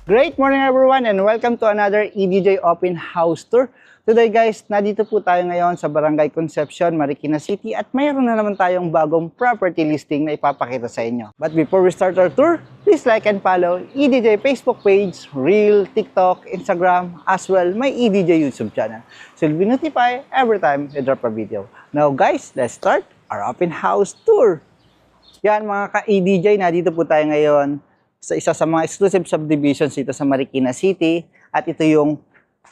Great morning everyone and welcome to another EDJ Open House Tour. Today guys, nandito po tayo ngayon sa Barangay Concepcion, Marikina City at mayroon na naman tayong bagong property listing na ipapakita sa inyo. But before we start our tour, please like and follow EDJ Facebook page, Reel, TikTok, Instagram, as well my EDJ YouTube channel. So you'll be notified every time I drop a video. Now guys, let's start our open house tour. Yan mga ka-EDJ, nandito po tayo ngayon sa isa sa mga exclusive subdivisions dito sa Marikina City. At ito yung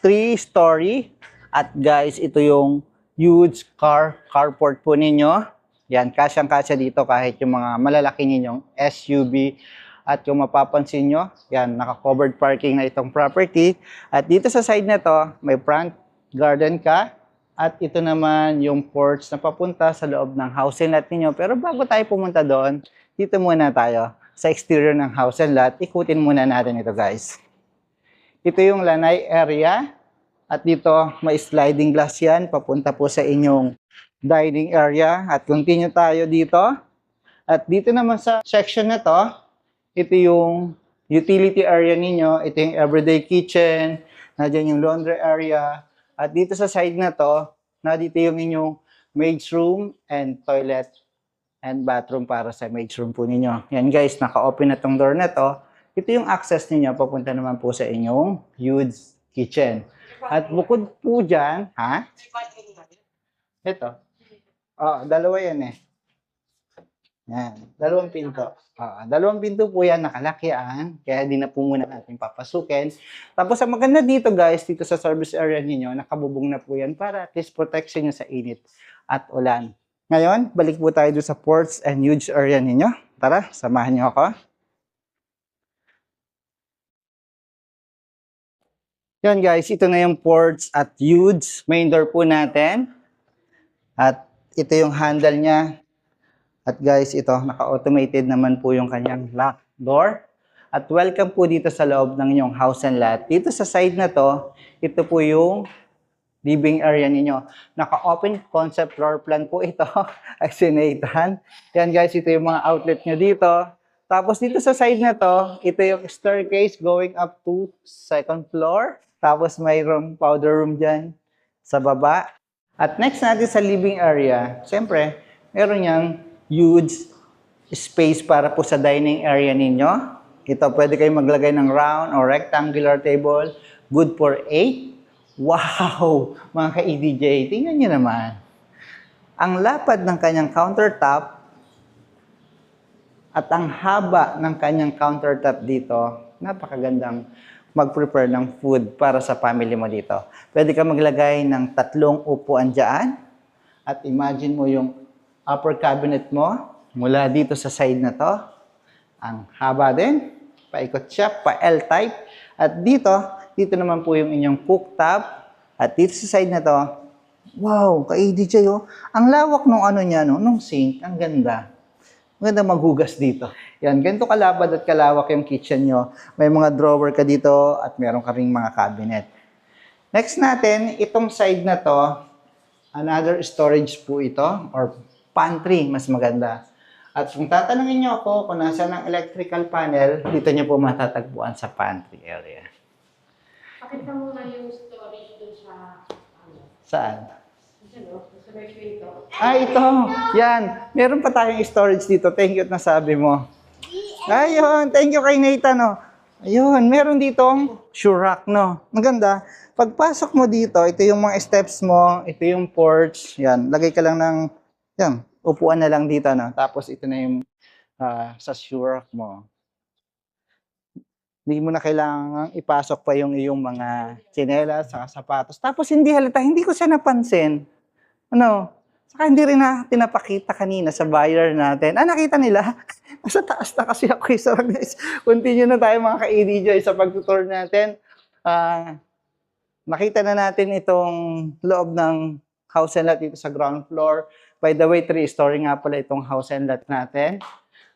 3-story. At guys, ito yung huge carport po ninyo. Yan, kasyang-kasya dito kahit yung mga malalaki ninyong SUV. At yung mapapansin nyo, yan, naka-covered parking na itong property. At dito sa side na to, may front garden ka. At ito naman yung porch na papunta sa loob ng house and lot ninyo. Pero bago tayo pumunta doon, dito muna tayo sa exterior ng house and lot. Ikutin muna natin ito guys. Ito yung lanay area. At dito may sliding glass yan. Papunta po sa inyong dining area. At continue tayo dito. At dito naman sa section na to, ito yung utility area ninyo. Ito yung everyday kitchen. Nandiyan yung laundry area. At dito sa side na to, dito yung inyong maid's room and toilet and bathroom para sa maid's room po ninyo. Yan guys, naka-open na tong door na to. Ito yung access ninyo, papunta naman po sa inyong huge kitchen. At bukod po dyan, ha? Ito. Oh, dalawa yan eh. Yan, dalawang pinto. Dalawang pinto po yan, nakalakian. Kaya di na po muna natin papasukin. Tapos ang maganda dito guys, dito sa service area ninyo, nakabubong na po yan para at least protection nyo sa init at ulan. Ngayon, balik po tayo doon sa porch and huge area ninyo. Tara, samahan niyo ako. Yan guys, ito na yung porch at huge main door po natin. At ito yung handle niya. At guys, ito, naka-automated naman po yung kanyang lock door. At welcome po dito sa loob ng inyong house and lot. Dito sa side na to, ito po yung living area ninyo. Naka-open concept floor plan po ito. Nathan. Yan guys, ito yung mga outlet nyo dito. Tapos dito sa side na to, ito yung staircase going up to second floor. Tapos mayroong powder room dyan sa baba. At next natin sa living area, siyempre, meron yang huge space para po sa dining area ninyo. Ito, pwede kayong maglagay ng round or rectangular table. Good for 8. Wow! Mga ka-EDJ, tingnan nyo naman. Ang lapad ng kanyang countertop at ang haba ng kanyang countertop dito, napakagandang mag-prepare ng food para sa family mo dito. Pwede ka maglagay ng 3 upuan dyan. At imagine mo yung upper cabinet mo mula dito sa side na to. Ang haba din. Paikot siya, pa-L-type. At dito naman po yung inyong cooktop. At dito sa side na to, wow, ka-EDJ oh. Ang lawak nung ano niya, no? Nung sink, ang ganda. Maganda maghugas dito. Yan, ganito kalabad at kalawak yung kitchen nyo. May mga drawer ka dito at meron ka ring mga cabinet. Next natin, itong side na to, another storage po ito, or pantry, mas maganda. At kung tatanungin nyo ako kung nasa ng electrical panel, dito nyo po matatagpuan sa pantry area. Pakita mo nga yung storage dun sa Saan? sa refrigerator. Ito. Yan. Meron pa tayong storage dito. Thank you at nasabi mo. Ayun. Thank you kay Nathan, no. Ayun. Meron ditong shoe rack, no. Maganda. Pagpasok mo dito, ito yung mga steps mo. Ito yung porch. Yan. Lagay ka lang ng, yan, upuan na lang dito, no. Tapos ito na yung sa shoe rack mo. Hindi mo na kailangan ipasok pa yung iyong mga tsinelas, saka sapatos. Tapos hindi halata, hindi ko siya napansin. Ano? Saka hindi rin na tinapakita kanina sa buyer natin. Nakita nila. Nasa taas na kasi ako. So guys, continue na tayo mga ka-EDJ sa pagtutour natin. Nakita na natin itong loob ng house and lot dito sa ground floor. By the way, 3-story nga pala itong house and lot natin.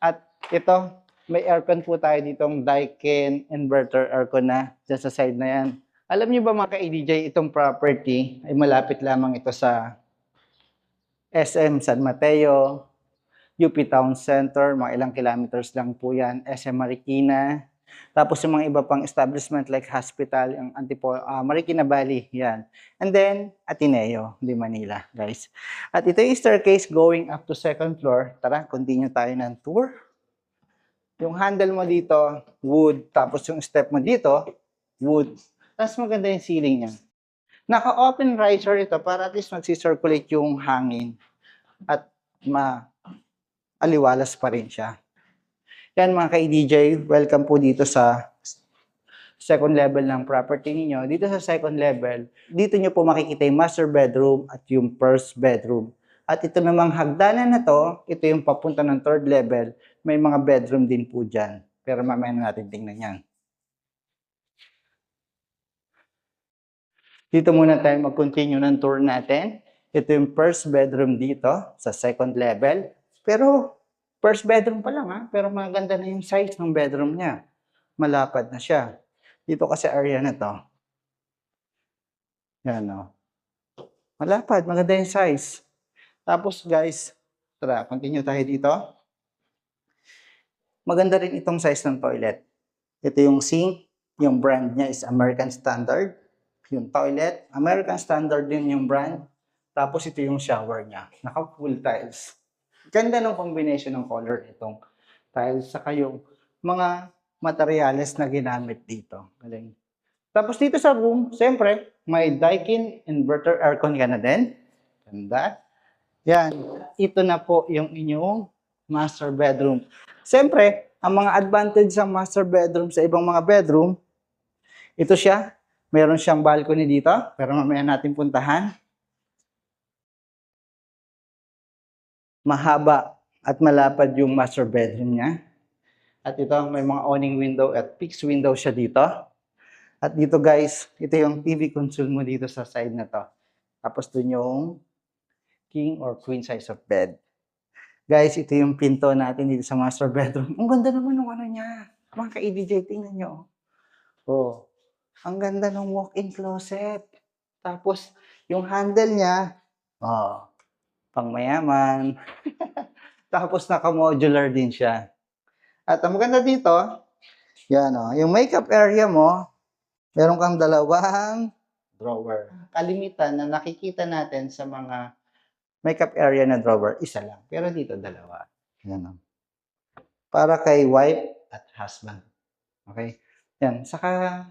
At ito, may aircon po tayo ditong Daikin inverter aircon na dyan sa side na yan. Alam niyo ba mga ka-EDJ, itong property ay malapit lamang ito sa SM San Mateo, UP Town Center, mga ilang kilometers lang po yan, SM Marikina. Tapos yung mga iba pang establishment like hospital, yung Marikina Valley, yan. And then, Ateneo, di Manila, guys. At ito yung staircase going up to second floor. Tara, continue tayo ng tour. Yung handle mo dito, wood. Tapos yung step mo dito, wood. Tapos maganda yung ceiling niya. Naka-open riser ito para at least magsi-circulate yung hangin at aliwalas pa rin siya. Yan mga ka-EDJ, welcome po dito sa second level ng property ninyo. Dito sa second level, dito nyo po makikita yung master bedroom at yung first bedroom. At ito namang hagdanan na to, ito yung papunta ng third level, may mga bedroom din po dyan. Pero mamaya na natin tingnan yan. Dito muna tayo mag-continue ng tour natin. Ito yung first bedroom dito sa second level. Pero first bedroom pa lang ha, pero maganda na yung size ng bedroom niya. Malapad na siya. Dito kasi area na to. Yan o. Malapad, maganda yung size. Tapos guys, tara, continue tayo dito. Maganda rin itong size ng toilet. Ito yung sink, yung brand niya is American Standard. Yung toilet, American Standard din yung brand. Tapos ito yung shower niya. Naka-full tiles. Ganda ng combination ng color itong tiles. Saka yung mga materyales na ginamit dito. Galing. Tapos dito sa room, siyempre, may Daikin inverter aircon ka na din. Ganda. Yan. Ito na po yung inyong master bedroom. Siyempre, ang mga advantage sa master bedroom sa ibang mga bedroom, ito siya. Meron siyang balcony dito, pero mamaya natin puntahan. Mahaba at malapad yung master bedroom niya. At ito, may mga awning window at fixed window siya dito. At dito guys, ito yung TV console mo dito sa side na to. Tapos dun yung king or queen size of bed. Guys, ito yung pinto natin dito sa master bedroom. Ang ganda naman ng ano niya. Mga ka-EDJ, tingnan nyo. Oh, ang ganda ng walk-in closet. Tapos, yung handle niya, oh, pang mayaman. Tapos, naka-modular din siya. At ang maganda dito, yan o, yung makeup area mo, meron kang dalawang drawer. Kalimitan na nakikita natin sa mga makeup area na drawer, isa lang. Pero dito, dalawa. Yan o. Para kay wife at husband. Okay? Yan. Saka,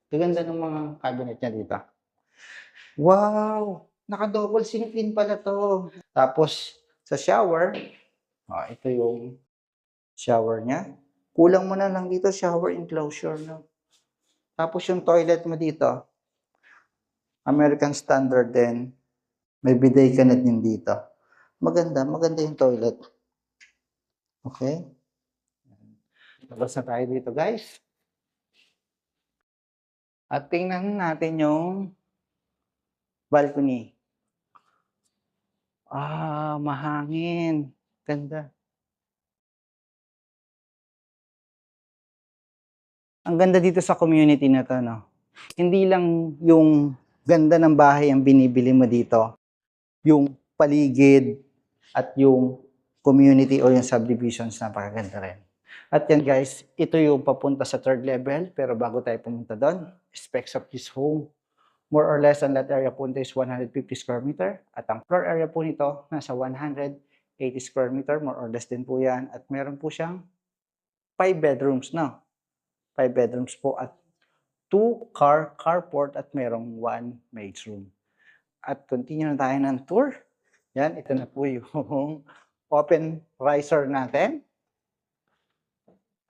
gaganda ng mga cabinet niya dito. Wow! Naka-double sink din pala to. Tapos, sa shower, ito yung shower niya. Kulang mo na lang dito, shower enclosure. No? Tapos yung toilet mo dito, American Standard din. May bidet ka na din dito. Maganda yung toilet. Okay? Labas na tayo dito, guys. At tingnan natin yung balcony. Mahangin. Ganda. Ang ganda dito sa community na to, no? Hindi lang yung ganda ng bahay ang binibili mo dito. Yung paligid at yung community o yung subdivisions, napakaganda rin. At yan guys, ito yung papunta sa third level. Pero bago tayo pumunta doon, specs of this home. More or less, ang lot area po nito is 150 square meter. At ang floor area po nito, nasa 180 square meter. More or less din po yan. At meron po siyang 5 bedrooms na. 5 bedrooms po at 2 carport at merong 1 maid's room. At continue na tayo ng tour. Yan, ito na po yung open riser natin.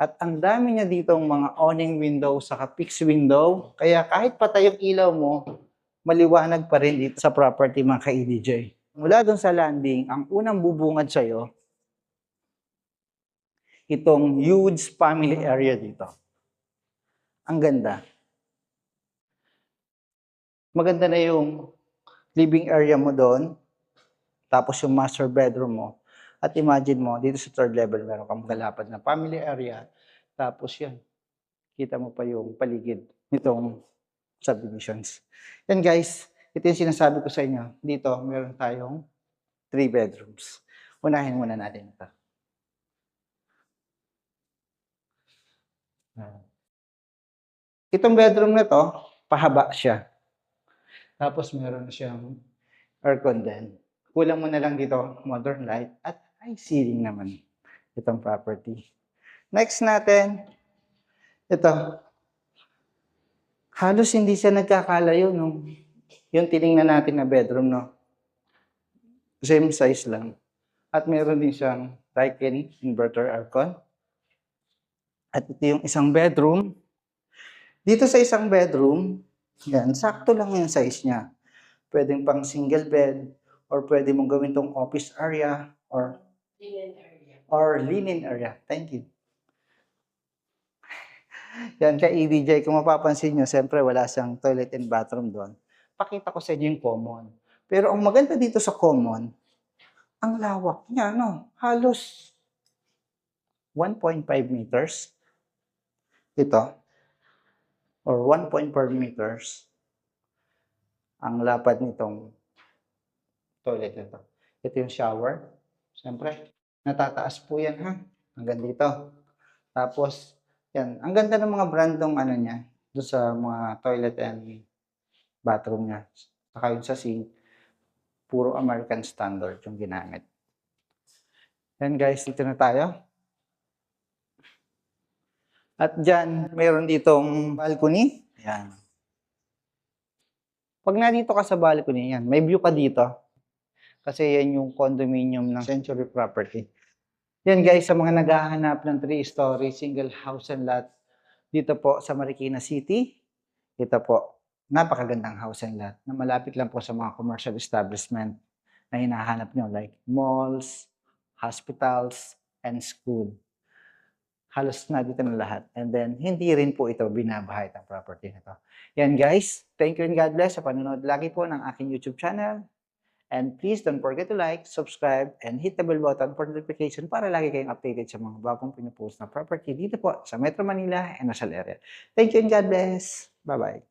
At ang dami niya ditong mga awning window saka fixed window. Kaya kahit patay yung ilaw mo, maliwanag pa rin dito sa property mga ka-EDJ. Mula dun sa landing, ang unang bubungad sa'yo, itong huge family area dito. Ang ganda. Maganda na yung living area mo doon. Tapos yung master bedroom mo. At imagine mo, dito sa third level, meron kang galapad na family area. Tapos yan, kita mo pa yung paligid nitong subdivisions. Yan guys, ito yung sinasabi ko sa inyo. Dito, meron tayong 3 bedrooms. Unahin muna natin ito. Itong bedroom na to, pahaba siya. Tapos meron siyang aircon din. Kulang mo na lang dito, modern light at high ceiling naman itong property. Next natin, ito. Halos hindi siya nagkakalayo nung yung tiningnan natin na bedroom, no? Same size lang. At meron din siyang Daikin inverter aircon. At ito yung isang bedroom. Dito sa isang bedroom, yan, sakto lang yung size niya. Pwedeng pang single bed, or pwede mong gawin tong office area, Linen area. or linen area. Thank you. Yan, kay EDJ, kung mapapansin nyo, siyempre wala siyang toilet and bathroom doon. Pakita ko sa inyo yung common. Pero ang maganda dito sa common, ang lawak niya, no? Halos 1.5 meters. Ito. Or 1.4 meters. Ang lapad nitong toilet nito. Ito yung shower. Siyempre, natataas po yan, ha? Hanggang dito. Tapos, yan. Ang ganda ng mga brandong ano niya, doon sa mga toilet and bathroom niya. Saka yun sa sink, puro American standard yung ginamit. Yan guys, dito na tayo. At dyan, mayroon ditong balcony. Yan. Pag nandito ka sa balcony, yan, may view ka dito. Kasi yan yung condominium ng Century Property. Yan guys, sa mga naghahanap ng 3-story single house and lot dito po sa Marikina City, ito po, napakagandang house and lot na malapit lang po sa mga commercial establishment na hinahanap nyo like malls, hospitals, and school. Halos na dito na lahat. And then, hindi rin po ito binabahay ang property na ito. Yan guys, thank you and God bless sa panonood lagi po ng aking YouTube channel. And please don't forget to like, subscribe, and hit the bell button for notification para lagi kayong updated sa mga bagong pinupost na property dito po sa Metro Manila and Nasal area. Thank you and God bless. Bye-bye.